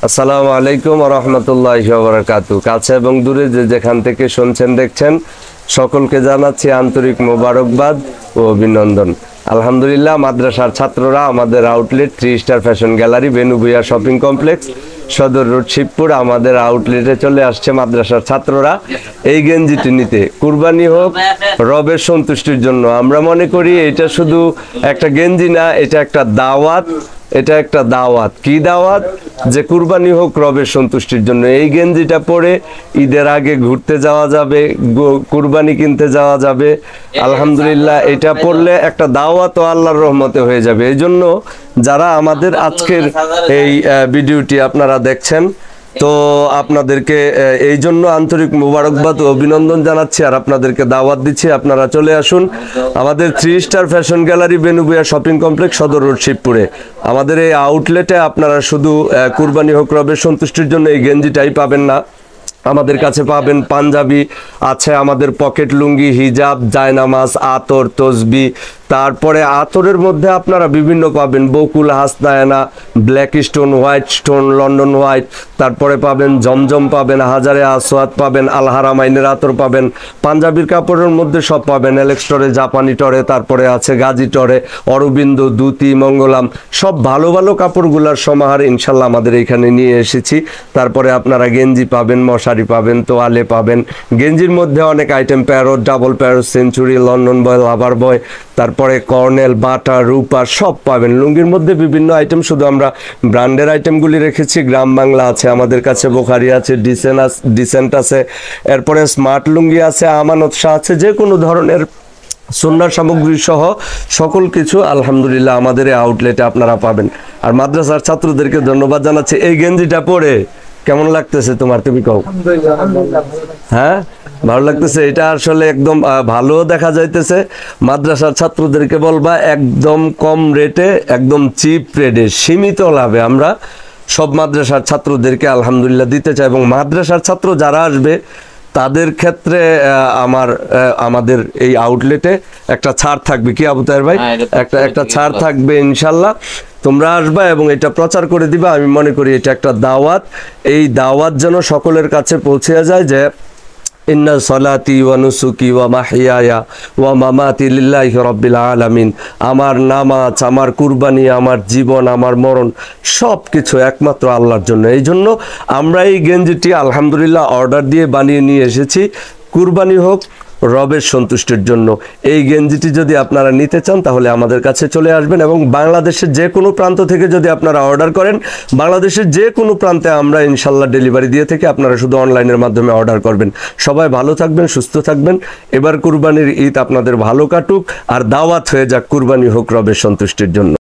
আসসালামু আলাইকুম ওয়া রাহমাতুল্লাহি ওয়া বারাকাতুহু। কাছে এবং দূরে যে যেখান থেকে শুনছেন দেখছেন সকলকে জানাচ্ছি আন্তরিক মোবারকবাদ ও অভিনন্দন। আলহামদুলিল্লাহ, মাদ্রাসার ছাত্ররা আমাদের outlet 3 star fashion gallery Benubuiya shopping complex Sadar road Shibpur আমাদের আউটলেটে চলে আসছে মাদ্রাসার ছাত্ররা এই গেঞ্জিটি নিতে। কুরবানি হোক রবের সন্তুষ্টির জন্য। আমরা মনে করি এটা শুধু একটা গেঞ্জি না, এটা একটা দাওয়াত। এটা একটা দাওয়াত। কি দাওয়াত? যে কুরবানি হোক রবের সন্তুষ্টির জন্য। এই গেঞ্জিটা পরে ঈদের আগে ঘুরতে যাওয়া যাবে, কুরবানি কিনতে যাওয়া যাবে। আলহামদুলিল্লাহ, এটা পরলে একটা দাওয়াত ও আল্লাহর রহমতে হয়ে যাবে। এই জন্য যারা আমাদের আজকের এই ভিডিওটি আপনারা দেখছেন, তো আপনাদেরকে এই জন্য আন্তরিক মোবারকবাদ ও অভিনন্দন জানাচ্ছি আর আপনাদেরকে দাওয়াত দিচ্ছি, আপনারা চলে আসুন আমাদের 3 star fashion gallery Benubuiya shopping complex Sadar road শিবপুরে। আমাদের এই আউটলেটে আপনারা শুধু কুরবানি হোক রবের সন্তুষ্টির জন্য এই গেঞ্জিটাই পাবেন না, আমাদের কাছে পাবেন পাঞ্জাবি আছে, আমাদের পকেট লুঙ্গি, হিজাব, জায়নামাজ, আতর, তসবি। তারপরে আতরের মধ্যে আপনারা বিভিন্ন পাবেন Bakul, Hasnaina, black stone, white stone, London white. তারপরে পাবেন জমজম পাবেন, হাজারে আসওয়াদ পাবেন, আল হারামাইনের আতর পাবেন। পাঞ্জাবির কাপড়ের মধ্যে সব পাবেন, এলেক্স টরে, জাপানি টরে, তারপরে আছে গাজী টরে, অরবিন্দ, দুতি, মঙ্গলাম, সব ভালো ভালো কাপড়গুলার সমাহার ইনশাল্লাহ আমাদের এখানে নিয়ে এসেছি। তারপরে আপনারা গেঞ্জি পাবেন, মশারি পাবেন, তোয়ালে পাবেন। গেঞ্জির মধ্যে অনেক item, parrot, double parrot, century, London boy, lover boy, তারপরে কর্নেল, বাটা, রূপা সব পাবেন। লুঙ্গির মধ্যে বিভিন্ন আইটেম, শুধু আমরা ব্র্যান্ডের আইটেমগুলি রেখেছি। গ্রাম বাংলা আছে আমাদের কাছে, বোখারি আছে, ডিসেন্ট আছে, এরপরে স্মার্ট লুঙ্গি আছে, আমানত শাহ আছে। যে কোনো ধরনের সুন্নার সামগ্রী সহ সকল কিছু আলহামদুলিল্লাহ আমাদের এই আউটলেটে আপনারা পাবেন। আর মাদ্রাসার ছাত্রদেরকে ধন্যবাদ জানাচ্ছি। এই গেঞ্জিটা পরে কেমন লাগতেছে তোমার, তুমি কও? হ্যাঁ, ভালো লাগতেছে। এটা আসলে একদম ভালো দেখা যাইতেছে। মাদ্রাসার ছাত্রদেরকে বলবা একদম কম রেটে, একদম চিপ রেটে, সীমিত লাভে আমরা সব মাদ্রাসার ছাত্রদেরকে আলহামদুলিল্লাহ দিতে চাই। এবং মাদ্রাসার ছাত্র যারা আসবে তাদের ক্ষেত্রে আমাদের এই আউটলেটে একটা ছাড় থাকবে। কি আবু তাহের ভাই? একটা ছাড় থাকবে ইনশাল্লাহ। তোমরা আসবা এবং এটা প্রচার করে দিবা। আমি মনে করি এটা একটা দাওয়াত। এই দাওয়াত যেন সকলের কাছে পৌঁছে যায় যে ইন্না সলাতি ওয়া নুসুকি ওয়া মাহইয়ায়া ওয়া মামাতি লিল্লাহি রাব্বিল আলামিন। আমার নামাজ, আমার কুরবানি, আমার জীবন, আমার মরণ সব কিছু একমাত্র আল্লাহর জন্য। এই জন্য আমরা এই গেঞ্জিটি আলহামদুলিল্লাহ অর্ডার দিয়ে বানিয়ে নিয়ে এসেছি কুরবানি হোক রবের সন্তুষ্টির জন্য। এই গেঞ্জিটি যদি আপনারা নিতে চান তাহলে আমাদের কাছে চলে আসবেন এবং বাংলাদেশের যে কোনো প্রান্ত থেকে যদি আপনারা অর্ডার করেন, বাংলাদেশের যে কোনো প্রান্তে আমরা ইনশাল্লাহ ডেলিভারি দিয়ে থাকি। আপনারা শুধু অনলাইনের মাধ্যমে অর্ডার করবেন। সবাই ভালো থাকবেন, সুস্থ থাকবেন। এবার কুরবানির ঈদ আপনাদের ভালো কাটুক আর দাওয়াত হয়ে যাক কুরবানি হোক রবের সন্তুষ্টির জন্য।